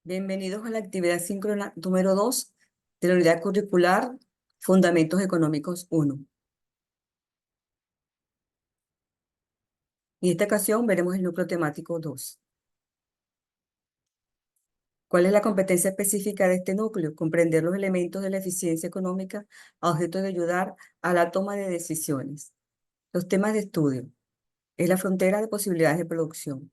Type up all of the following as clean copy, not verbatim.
Bienvenidos a la actividad síncrona número 2 de la unidad curricular Fundamentos Económicos 1. En esta ocasión veremos el núcleo temático 2. ¿Cuál es la competencia específica de este núcleo? Comprender los elementos de la eficiencia económica a objeto de ayudar a la toma de decisiones. Los temas de estudio. Es la frontera de posibilidades de producción.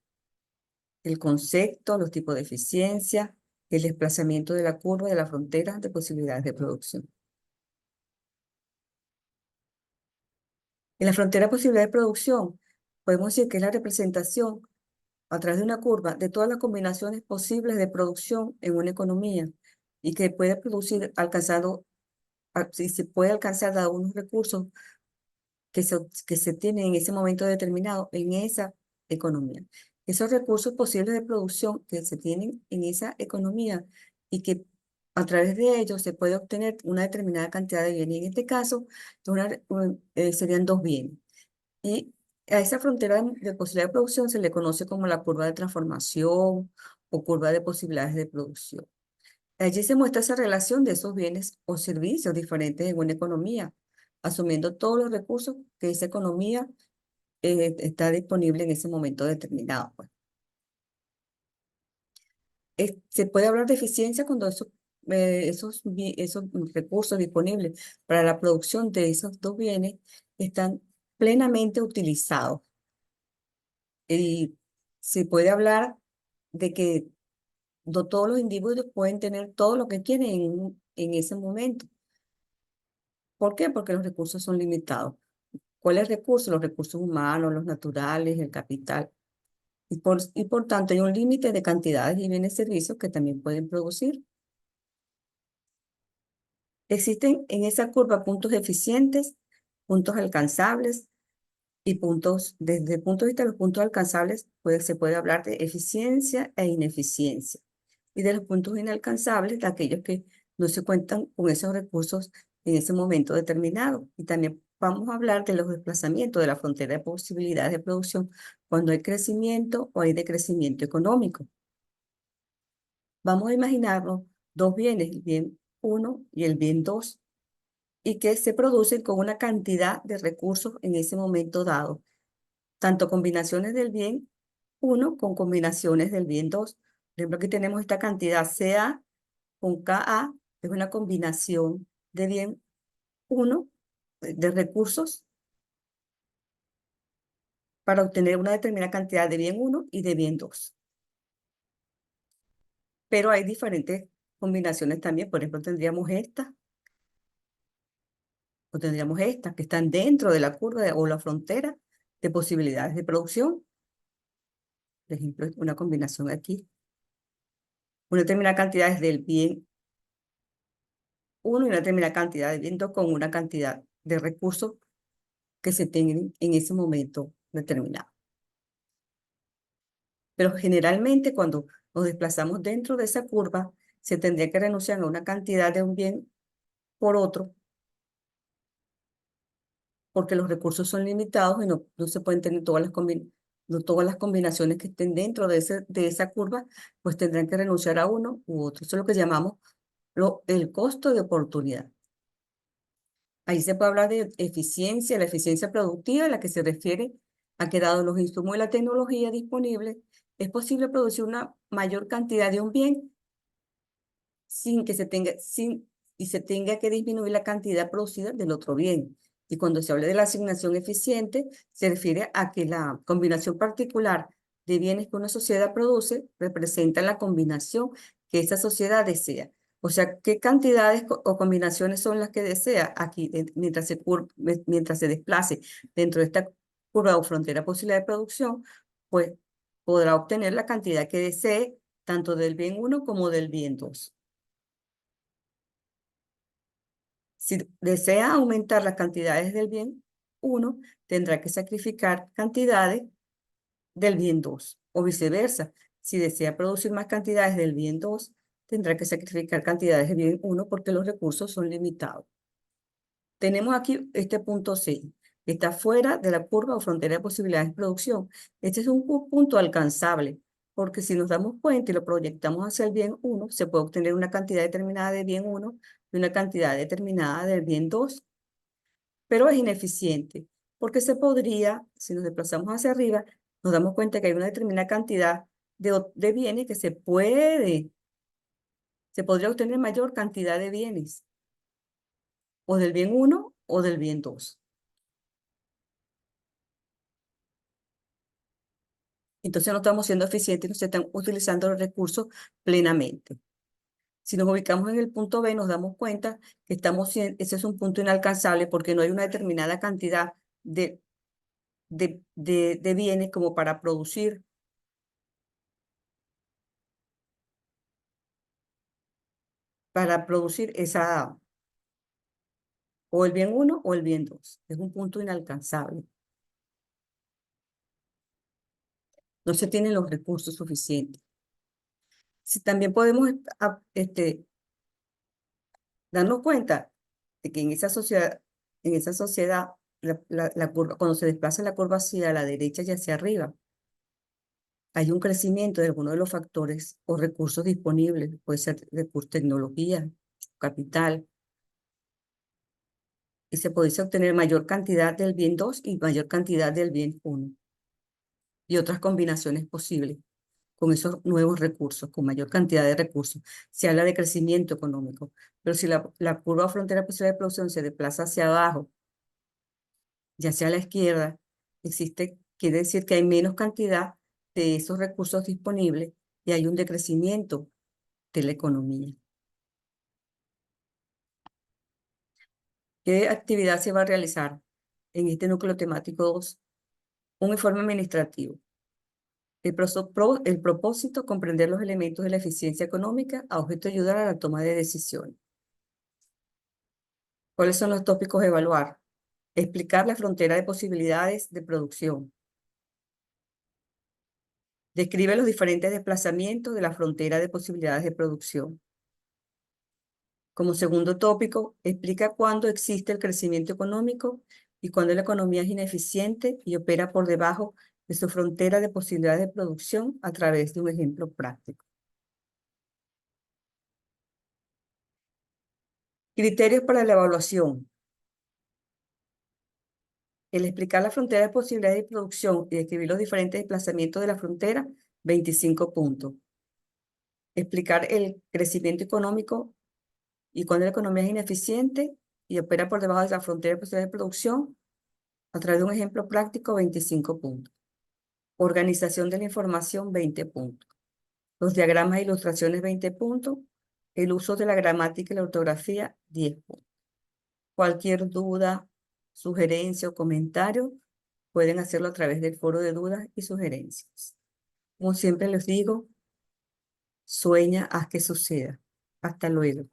El concepto, los tipos de eficiencia, el desplazamiento de la curva de la frontera de posibilidades de producción. En la frontera de posibilidades de producción, podemos decir que es la representación a través de una curva de todas las combinaciones posibles de producción en una economía y que puede producir si se puede alcanzar dado unos recursos que se tienen en ese momento determinado en esa economía. Esos recursos posibles de producción que se tienen en esa economía y que a través de ellos se puede obtener una determinada cantidad de bienes. En este caso, serían dos bienes. Y a esa frontera de posibilidad de producción se le conoce como la curva de transformación o curva de posibilidades de producción. Allí se muestra esa relación de esos bienes o servicios diferentes en una economía, asumiendo todos los recursos que esa economía está disponible en ese momento determinado, pues. Se puede hablar de eficiencia cuando esos recursos disponibles para la producción de esos dos bienes están plenamente utilizados. Y se puede hablar de que no todos los individuos pueden tener todo lo que quieren en ese momento. ¿Por qué? Porque los recursos son limitados. ¿Cuáles recursos? Los recursos humanos, los naturales, el capital. Y por tanto hay un límite de cantidades y bienes y servicios que también pueden producir. Existen en esa curva puntos eficientes, puntos alcanzables y desde el punto de vista de los puntos alcanzables, se puede hablar de eficiencia e ineficiencia. Y de los puntos inalcanzables, de aquellos que no se cuentan con esos recursos en ese momento determinado. Y también vamos a hablar de los desplazamientos de la frontera de posibilidades de producción cuando hay crecimiento o hay decrecimiento económico. Vamos a imaginarnos dos bienes, el bien 1 y el bien 2, y que se producen con una cantidad de recursos en ese momento dado, tanto combinaciones del bien 1 con combinaciones del bien 2. Por ejemplo, aquí tenemos esta cantidad CA con KA, es una combinación de bien 1, de recursos, para obtener una determinada cantidad de bien 1 y de bien 2. Pero hay diferentes combinaciones también. Por ejemplo, tendríamos estas o tendríamos estas que están dentro de la curva o la frontera de posibilidades de producción. Por ejemplo, una combinación aquí. Una determinada cantidad es del bien 1 y una determinada cantidad de bien 2 con una cantidad de recursos que se tengan en ese momento determinado. Pero generalmente cuando nos desplazamos dentro de esa curva, se tendría que renunciar a una cantidad de un bien por otro, porque los recursos son limitados y no se pueden tener no todas las combinaciones que estén dentro de esa curva, pues tendrán que renunciar a uno u otro. Eso es lo que llamamos el costo de oportunidad. Ahí se puede hablar de eficiencia, la eficiencia productiva, a la que se refiere a que dado los insumos y la tecnología disponibles, es posible producir una mayor cantidad de un bien sin que se tenga que disminuir la cantidad producida del otro bien. Y cuando se habla de la asignación eficiente, se refiere a que la combinación particular de bienes que una sociedad produce representa la combinación que esa sociedad desea. O sea, ¿qué cantidades o combinaciones son las que desea aquí mientras se desplace dentro de esta curva o frontera posibilidad de producción? Pues podrá obtener la cantidad que desee tanto del bien 1 como del bien 2. Si desea aumentar las cantidades del bien 1, tendrá que sacrificar cantidades del bien 2, o viceversa. Si desea producir más cantidades del bien 2, tendrá que sacrificar cantidades del bien 1 porque los recursos son limitados. Tenemos aquí este punto C, que está fuera de la curva o frontera de posibilidades de producción. Este es un punto alcanzable, porque si nos damos cuenta y lo proyectamos hacia el bien 1, se puede obtener una cantidad determinada de bien 1 y una cantidad determinada del bien 2, pero es ineficiente, porque se podría, si nos desplazamos hacia arriba, nos damos cuenta que hay una determinada cantidad de bienes que se podría obtener mayor cantidad de bienes, o del bien 1 o del bien 2. Entonces no estamos siendo eficientes y no se están utilizando los recursos plenamente. Si nos ubicamos en el punto B, nos damos cuenta que ese es un punto inalcanzable porque no hay una determinada cantidad de bienes como para producir o el bien 1 o el bien 2. Es un punto inalcanzable. No se tienen los recursos suficientes. Si también podemos darnos cuenta de que en esa sociedad la curva, cuando se desplaza la curva hacia la derecha y hacia arriba, hay un crecimiento de algunos de los factores o recursos disponibles, puede ser recursos, tecnología, capital, y se puede obtener mayor cantidad del bien 2 y mayor cantidad del bien 1 y otras combinaciones posibles con esos nuevos recursos, con mayor cantidad de recursos. Se habla de crecimiento económico, pero si la curva frontera posible de producción se desplaza hacia abajo, ya sea a la izquierda, quiere decir que hay menos cantidad de esos recursos disponibles y hay un decrecimiento de la economía. ¿Qué actividad se va a realizar en este núcleo temático 2? Un informe administrativo. El propósito, comprender los elementos de la eficiencia económica a objeto de ayudar a la toma de decisiones. ¿Cuáles son los tópicos a evaluar? Explicar la frontera de posibilidades de producción. Describe los diferentes desplazamientos de la frontera de posibilidades de producción. Como segundo tópico, explica cuándo existe el crecimiento económico y cuándo la economía es ineficiente y opera por debajo de su frontera de posibilidades de producción a través de un ejemplo práctico. Criterios para la evaluación. El explicar la frontera de posibilidades de producción y describir los diferentes desplazamientos de la frontera, 25 puntos. Explicar el crecimiento económico y cuándo la economía es ineficiente y opera por debajo de la frontera de posibilidades de producción a través de un ejemplo práctico, 25 puntos. Organización de la información, 20 puntos. Los diagramas e ilustraciones, 20 puntos. El uso de la gramática y la ortografía, 10 puntos. Cualquier duda, sugerencia o comentario, pueden hacerlo a través del foro de dudas y sugerencias. Como siempre les digo, sueña, haz que suceda. Hasta luego.